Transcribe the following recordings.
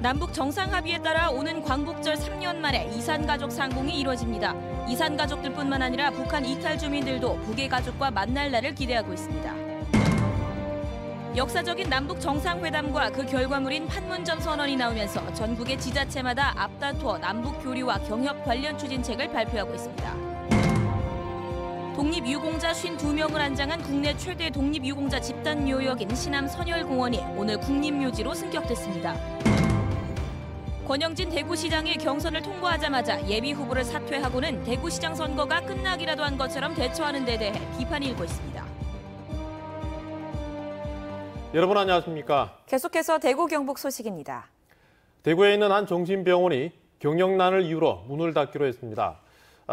남북 정상합의에 따라 오는 광복절 3년 만에 이산가족 상봉이 이뤄집니다. 이산가족들뿐만 아니라 북한 이탈 주민들도 북의 가족과 만날 날을 기대하고 있습니다. 역사적인 남북 정상회담과 그 결과물인 판문점 선언이 나오면서 전국의 지자체마다 앞다투어 남북 교류와 경협 관련 추진책을 발표하고 있습니다. 독립유공자 52명을 안장한 국내 최대 독립유공자 집단묘역인 신암 선열공원이 오늘 국립묘지로 승격됐습니다. 권영진 대구시장이 경선을 통과하자마자 예비후보를 사퇴하고는 대구시장 선거가 끝나기라도 한 것처럼 대처하는 데 대해 비판이 일고 있습니다. 여러분 안녕하십니까? 계속해서 대구 경북 소식입니다. 대구에 있는 한 정신병원이 경영난을 이유로 문을 닫기로 했습니다.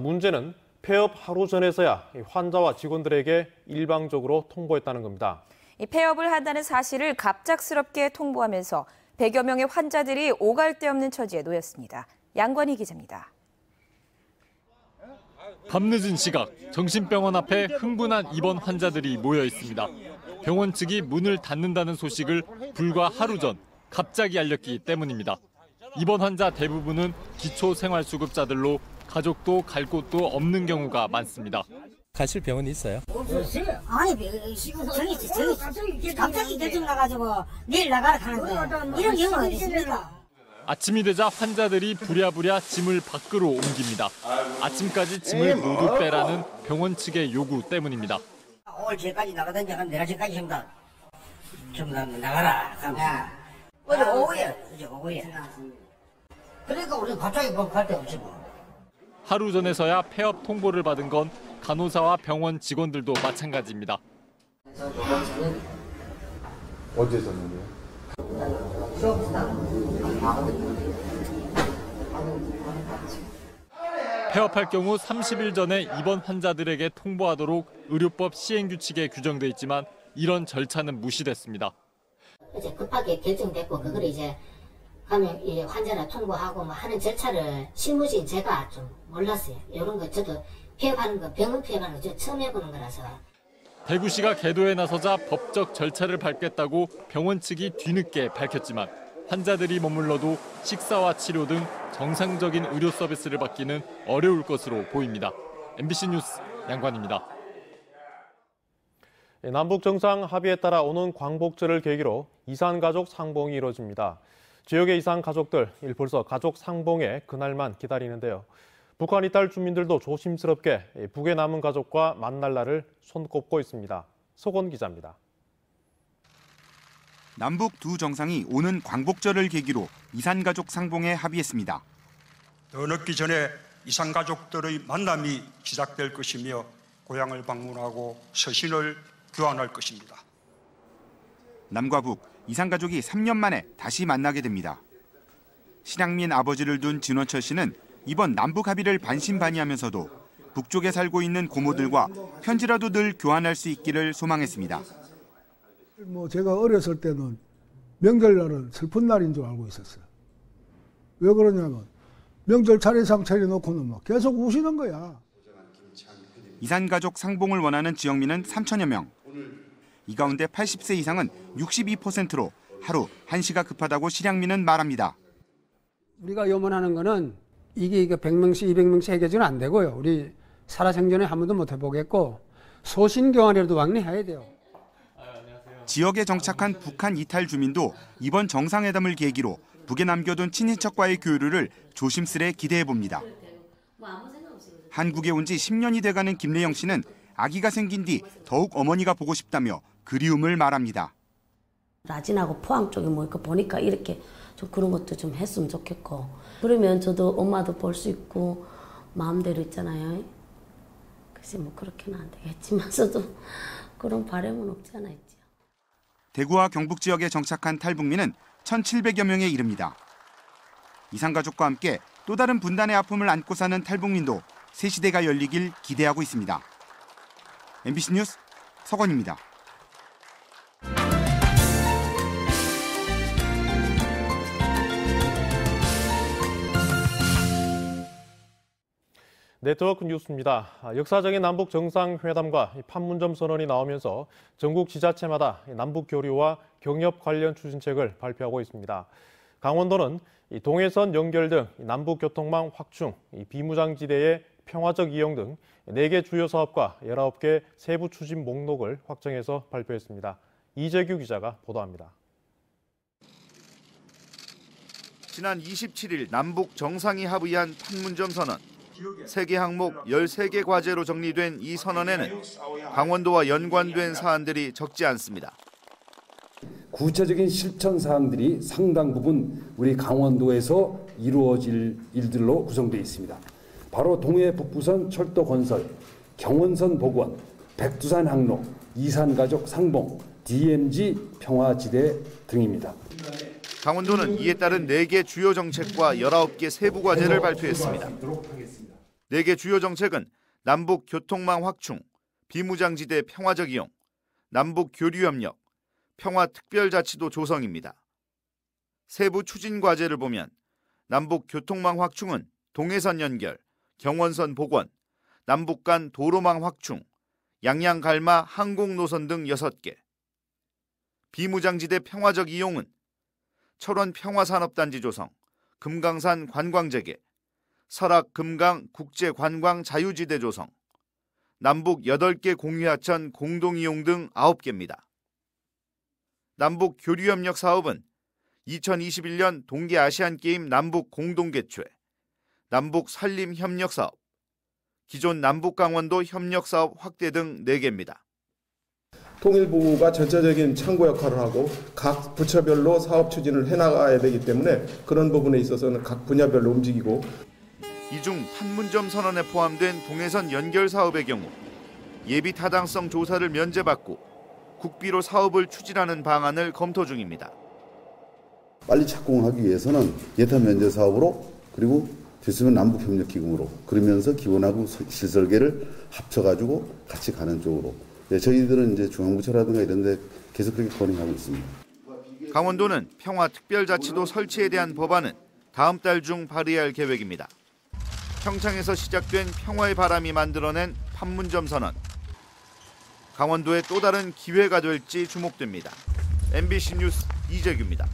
문제는 폐업 하루 전에서야 환자와 직원들에게 일방적으로 통보했다는 겁니다. 이 폐업을 한다는 사실을 갑작스럽게 통보하면서 100여 명의 환자들이 오갈 데 없는 처지에 놓였습니다. 양관희 기자입니다. 밤늦은 시각, 정신병원 앞에 흥분한 입원 환자들이 모여 있습니다. 병원 측이 문을 닫는다는 소식을 불과 하루 전 갑자기 알렸기 때문입니다. 입원 환자 대부분은 기초생활수급자들로 가족도 갈 곳도 없는 경우가 많습니다. 가실 병원이 있어요? 아니, 정했지. 갑자기 결정 나가지고 내일 나가라 하는데 이런 경우가 어디 있습니까? 아침이 되자 환자들이 부랴부랴 짐을 밖으로 옮깁니다. 아침까지 짐을 모두 빼라는 병원 측의 요구 때문입니다. 오늘 제까지 나가든지 한 내일 아침까지 좀 나가라. 어제 오후에. 그러니까 우리 갑자기 뭐 갈 데 없지 뭐. 하루 전에서야 폐업 통보를 받은 건 간호사와 병원 직원들도 마찬가지입니다. 언제 졌는데요? 폐업할 경우 30일 전에 입원 환자들에게 통보하도록 의료법 시행규칙에 규정돼 있지만 이런 절차는 무시됐습니다. 이제 급하게 결정됐고 그걸 이제 하면 이 환자를 통보하고 뭐 하는 절차를 실무진 제가 좀 몰랐어요. 이런 거 저도 폐업하는 거, 병원 폐업하는 거 저 처음 해보는 거라서. 대구시가 계도에 나서자 법적 절차를 밟겠다고 병원 측이 뒤늦게 밝혔지만 환자들이 머물러도 식사와 치료 등 정상적인 의료 서비스를 받기는 어려울 것으로 보입니다. MBC 뉴스 양관입니다. 남북 정상 합의에 따라 오는 광복절을 계기로 이산가족 상봉이 이뤄집니다. 지역의 이산 가족들 벌써 가족 상봉의 그날만 기다리는데요. 북한 이탈 주민들도 조심스럽게 북에 남은 가족과 만날 날을 손꼽고 있습니다. 소건 기자입니다. 남북 두 정상이 오는 광복절을 계기로 이산가족 상봉에 합의했습니다. 더 늦기 전에 이산가족들의 만남이 시작될 것이며 고향을 방문하고 서신을 교환할 것입니다. 남과 북, 이산가족이 3년 만에 다시 만나게 됩니다. 실향민 아버지를 둔 진원철 씨는 이번 남북 합의를 반신반의하면서도 북쪽에 살고 있는 고모들과 편지라도 늘 교환할 수 있기를 소망했습니다. 제가 어렸을 때는 명절날은 슬픈 날인 줄 알고 있었어요. 왜 그러냐면 명절 차례상 차려놓고는 막 계속 우시는 거야. 이산가족 상봉을 원하는 지역민은 3천여 명. 이 가운데 80세 이상은 62%로 하루 1시가 급하다고 실향민은 말합니다. 우리가 염원하는 거는 이게 100명씩 200명씩 해결은 안 되고요. 우리 살아생전에 한 번도 못 해보겠고 소신교환이라도 왕래해야 돼요. 지역에 정착한 북한 이탈 주민도 이번 정상회담을 계기로 북에 남겨둔 친인척과의 교류를 조심스레 기대해봅니다. 한국에 온 지 10년이 돼가는 김래영 씨는 아기가 생긴 뒤 더욱 어머니가 보고 싶다며 그리움을 말합니다. 라진하고 포항 쪽에 뭐 이렇게 보니까 이렇게 좀 그런 것도 좀 했으면 좋겠고 그러면 저도 엄마도 볼 수 있고 마음대로 있잖아요. 글쎄 뭐 그렇게는 안 되겠지만서도 그런 바람은 없지 않아 있죠. 대구와 경북 지역에 정착한 탈북민은 1,700여 명에 이릅니다. 이산가족과 함께 또 다른 분단의 아픔을 안고 사는 탈북민도 새 시대가 열리길 기대하고 있습니다. MBC 뉴스 서건입니다. 네트워크 뉴스입니다. 역사적인 남북 정상회담과 판문점 선언이 나오면서 전국 지자체마다 남북 교류와 경협 관련 추진책을 발표하고 있습니다. 강원도는 이 동해선 연결 등 남북 교통망 확충, 비무장지대의 평화적 이용 등 4개 주요 사업과 19개 세부 추진 목록을 확정해서 발표했습니다. 이재규 기자가 보도합니다. 지난 27일 남북 정상이 합의한 판문점 선언. 세계 항목 13개 과제로 정리된 이 선언에는 강원도와 연관된 사안들이 적지 않습니다. 구체적인 실천 사항들이 상당 부분 우리 강원도에서 이루어질 일들로 구성되어 있습니다. 바로 동해 북부선 철도 건설, 경원선 복원, 백두산 항로, 이산가족 상봉, DMZ 평화지대 등입니다. 강원도는 이에 따른 4개 주요 정책과 19개 세부 과제를 발표했습니다. 4개 주요 정책은 남북 교통망 확충, 비무장지대 평화적 이용, 남북 교류 협력, 평화특별자치도 조성입니다. 세부 추진 과제를 보면 남북 교통망 확충은 동해선 연결, 경원선 복원, 남북 간 도로망 확충, 양양 갈마 항공노선 등 6개. 비무장지대 평화적 이용은 철원 평화산업단지 조성, 금강산 관광재개, 설악 금강 국제관광 자유지대 조성, 남북 8개 공유하천 공동이용 등 9개입니다. 남북 교류협력 사업은 2021년 동계아시안게임 남북 공동개최, 남북 산림협력사업, 기존 남북강원도 협력사업 확대 등 4개입니다. 통일부가 전체적인 창구 역할을 하고 각 부처별로 사업 추진을 해나가야 되기 때문에 그런 부분에 있어서는 각 분야별로 움직이고 이 중 판문점 선언에 포함된 동해선 연결 사업의 경우 예비 타당성 조사를 면제받고 국비로 사업을 추진하는 방안을 검토 중입니다. 빨리 착공하기 위해서는 예타 면제 사업으로 그리고 됐으면 남북협력기금으로 그러면서 기본하고 실설계를 합쳐가지고 같이 가는 쪽으로 저희들은 이제 중앙부처라든가 이런 데 계속 그렇게 건의하고 있습니다. 강원도는 평화특별자치도 설치에 대한 법안은 다음 달 중 발의할 계획입니다. 평창에서 시작된 평화의 바람이 만들어낸 판문점 선언. 강원도의 또 다른 기회가 될지 주목됩니다. MBC 뉴스 이재규입니다.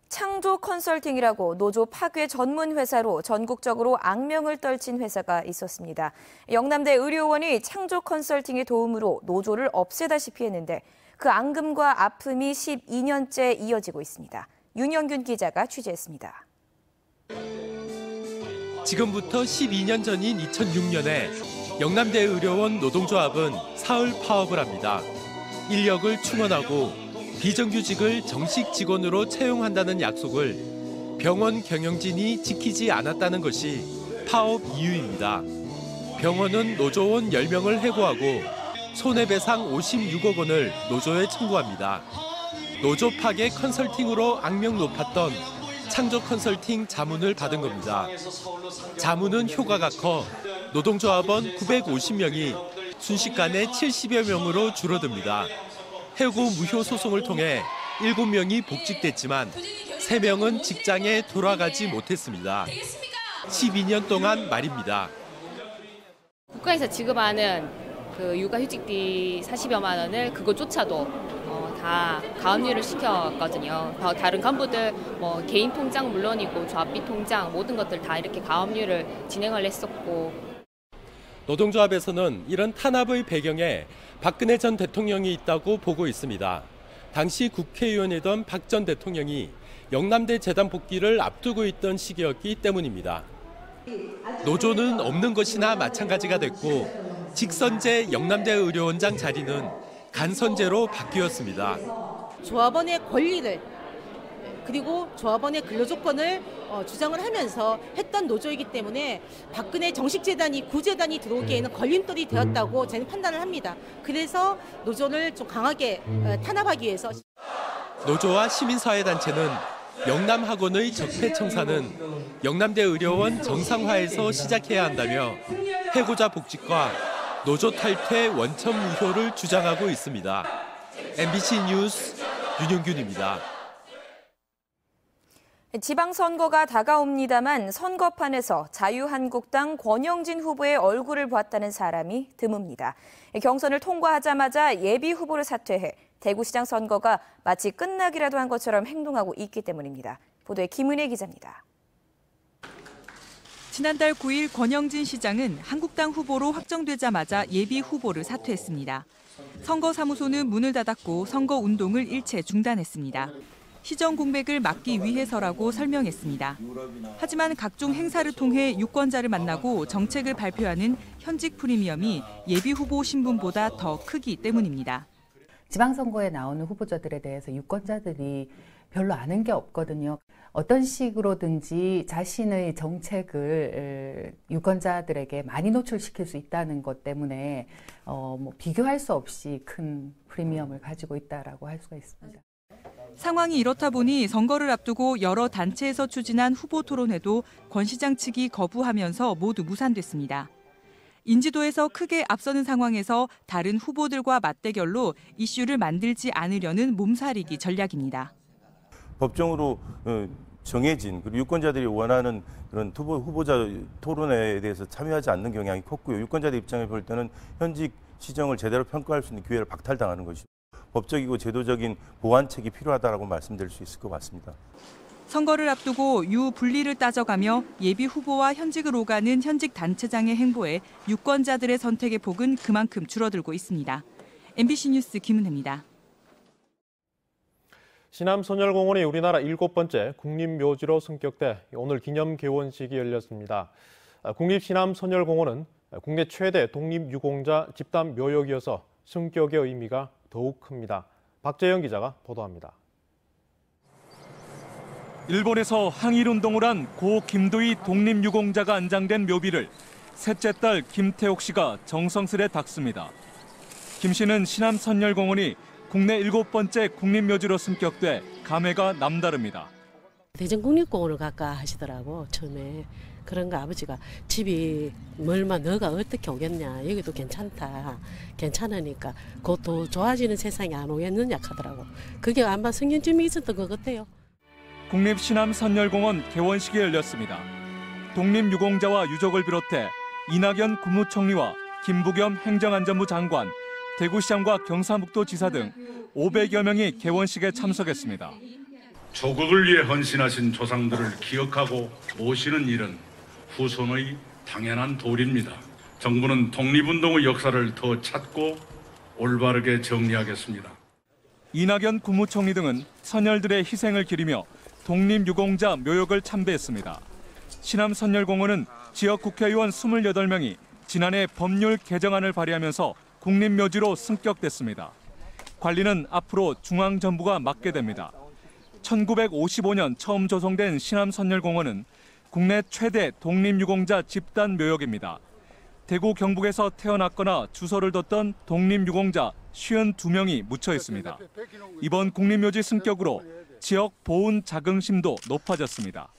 창조 컨설팅이라고 노조 파괴 전문 회사로 전국적으로 악명을 떨친 회사가 있었습니다. 영남대 의료원이 창조 컨설팅의 도움으로 노조를 없애다시피 했는데 그 앙금과 아픔이 12년째 이어지고 있습니다. 윤영균 기자가 취재했습니다. 지금부터 12년 전인 2006년에 영남대 의료원 노동조합은 사흘 파업을 합니다. 인력을 충원하고 비정규직을 정식 직원으로 채용한다는 약속을 병원 경영진이 지키지 않았다는 것이 파업 이유입니다. 병원은 노조원 10명을 해고하고 손해배상 56억 원을 노조에 청구합니다. 노조 파괴 컨설팅으로 악명 높았던 창조 컨설팅 자문을 받은 겁니다. 자문은 효과가 커 노동조합원 950명이 순식간에 70여 명으로 줄어듭니다. 해고 무효 소송을 통해 7명이 복직됐지만 3명은 직장에 돌아가지 못했습니다. 12년 동안 말입니다. 국가에서 지급하는 그 육아휴직비 40여만 원을 그것조차도 다 가압류를 시켰거든요. 다른 간부들 개인 통장 물론이고 조합비 통장 모든 것들 다 이렇게 가압류를 진행을 했었고. 노동조합에서는 이런 탄압의 배경에 박근혜 전 대통령이 있다고 보고 있습니다. 당시 국회의원이던 박 전 대통령이 영남대 재단 복귀를 앞두고 있던 시기였기 때문입니다. 노조는 없는 것이나 마찬가지가 됐고 직선제 영남대 의료원장 자리는 간선제로 바뀌었습니다. 조합원의 권리를 그리고 조합원의 근로조건을 주장을 하면서 했던 노조이기 때문에 박근혜 정식재단이 구재단이 들어오기에는 걸림돌이 되었다고 저는 판단을 합니다. 그래서 노조를 좀 강하게 탄압하기 위해서. 노조와 시민사회단체는 영남학원의 적폐청산은 영남대 의료원 정상화에서 시작해야 한다며 해고자 복직과 노조 탈퇴 원천 무효를 주장하고 있습니다. MBC 뉴스 윤영균입니다. 지방선거가 다가옵니다만 선거판에서 자유한국당 권영진 후보의 얼굴을 보았다는 사람이 드뭅니다. 경선을 통과하자마자 예비 후보를 사퇴해 대구시장 선거가 마치 끝나기라도 한 것처럼 행동하고 있기 때문입니다. 보도에 김은혜 기자입니다. 지난달 9일 권영진 시장은 한국당 후보로 확정되자마자 예비 후보를 사퇴했습니다. 선거사무소는 문을 닫았고 선거운동을 일체 중단했습니다. 시정 공백을 막기 위해서라고 설명했습니다. 하지만 각종 행사를 통해 유권자를 만나고 정책을 발표하는 현직 프리미엄이 예비 후보 신분보다 더 크기 때문입니다. 지방선거에 나오는 후보자들에 대해서 유권자들이 별로 아는 게 없거든요. 어떤 식으로든지 자신의 정책을 유권자들에게 많이 노출시킬 수 있다는 것 때문에 비교할 수 없이 큰 프리미엄을 가지고 있다라고 할 수가 있습니다. 상황이 이렇다 보니 선거를 앞두고 여러 단체에서 추진한 후보 토론회도 권 시장 측이 거부하면서 모두 무산됐습니다. 인지도에서 크게 앞서는 상황에서 다른 후보들과 맞대결로 이슈를 만들지 않으려는 몸살이기 전략입니다. 법정으로 정해진 그리고 유권자들이 원하는 그런 후보자 토론회에 대해서 참여하지 않는 경향이 컸고요. 유권자들 입장에 볼 때는 현직 시정을 제대로 평가할 수 있는 기회를 박탈당하는 것이죠. 법적이고 제도적인 보완책이 필요하다고 말씀드릴 수 있을 것 같습니다. 선거를 앞두고 유분리를 따져가며 예비 후보와 현직을 오가는 현직 단체장의 행보에 유권자들의 선택의 폭은 그만큼 줄어들고 있습니다. MBC 뉴스 김은혜입니다. 신암선열공원이 우리나라 7번째 국립묘지로 승격돼 오늘 기념 개원식이 열렸습니다. 국립신암선열공원은 국내 최대 독립유공자 집단 묘역이어서 승격의 의미가 더욱 큽니다. 박재영 기자가 보도합니다. 일본에서 항일운동을 한 고 김도희 독립유공자가 안장된 묘비를 셋째 딸 김태옥 씨가 정성스레 닦습니다. 김 씨는 신암선열공원이 국내 7번째 국립묘지로 승격돼 감회가 남다릅니다. 대전국립공원을 갈까 하시더라고 처음에. 그런 거 아버지가 집이 멀마 너가 어떻게 오겠냐, 여기도 괜찮다, 괜찮으니까 곧 더 좋아지는 세상이 안 오겠느냐 하더라고. 그게 아마 성견쯤이 있었던 것 같아요. 국립신암선열공원 개원식이 열렸습니다. 독립유공자와 유족을 비롯해 이낙연 국무총리와 김부겸 행정안전부 장관, 대구시장과 경상북도지사 등 500여 명이 개원식에 참석했습니다. 조국을 위해 헌신하신 조상들을 기억하고 모시는 일은 후손의 당연한 도리입니다. 정부는 독립운동의 역사를 더 찾고 올바르게 정리하겠습니다. 이낙연 국무총리 등은 선열들의 희생을 기리며 독립유공자 묘역을 참배했습니다. 신암선열공원은 지역 국회의원 28명이 지난해 법률 개정안을 발의하면서 국립묘지로 승격됐습니다. 관리는 앞으로 중앙정부가 맡게 됩니다. 1955년 처음 조성된 신암선열공원은 국내 최대 독립유공자 집단 묘역입니다. 대구 경북에서 태어났거나 주소를 뒀던 독립유공자 52명이 묻혀 있습니다. 이번 국립묘지 승격으로 지역 보훈 자긍심도 높아졌습니다.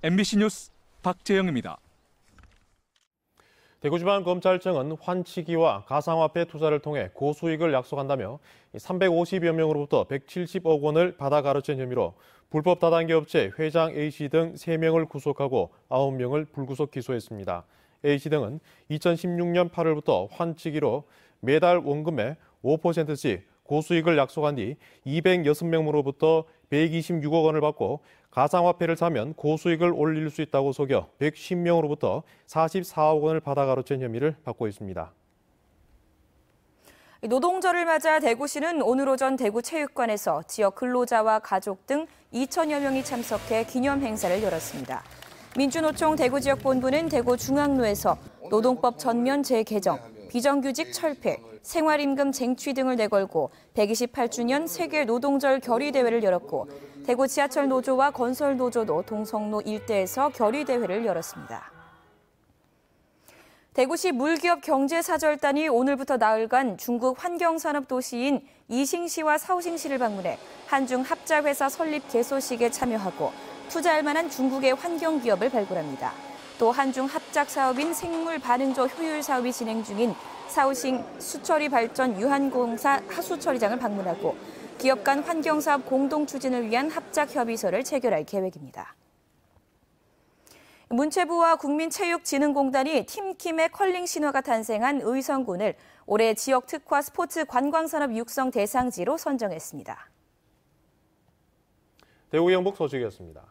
MBC 뉴스 박재영입니다. 대구지방검찰청은 환치기와 가상화폐 투자를 통해 고수익을 약속한다며 350여 명으로부터 170억 원을 받아 가로챈 혐의로 불법 다단계 업체 회장 A씨 등 3명을 구속하고 9명을 불구속 기소했습니다. A씨 등은 2016년 8월부터 환치기로 매달 원금의 5%씩 고수익을 약속한 뒤 206명으로부터 126억 원을 받고 가상화폐를 사면 고수익을 올릴 수 있다고 속여 110명으로부터 44억 원을 받아 가로챈 혐의를 받고 있습니다. 노동절을 맞아 대구시는 오늘 오전 대구체육관에서 지역 근로자와 가족 등 2천여 명이 참석해 기념 행사를 열었습니다. 민주노총 대구지역본부는 대구중앙로에서 노동법 전면 재개정, 비정규직 철폐, 생활임금 쟁취 등을 내걸고 128주년 세계 노동절 결의대회를 열었고 대구 지하철 노조와 건설 노조도 동성로 일대에서 결의대회를 열었습니다. 대구시 물기업 경제사절단이 오늘부터 나흘간 중국 환경산업도시인 이싱시와 사오싱시를 방문해 한중 합자회사 설립 개소식에 참여하고 투자할 만한 중국의 환경기업을 발굴합니다. 또 한중 합작 사업인 생물 반응조 효율 사업이 진행 중인 사오싱 수처리 발전 유한공사 하수처리장을 방문하고 기업 간 환경사업 공동 추진을 위한 합작 협의서를 체결할 계획입니다. 문체부와 국민체육진흥공단이 팀킴의 컬링 신화가 탄생한 의성군을 올해 지역 특화 스포츠 관광산업 육성 대상지로 선정했습니다. 대구 경북 소식이었습니다.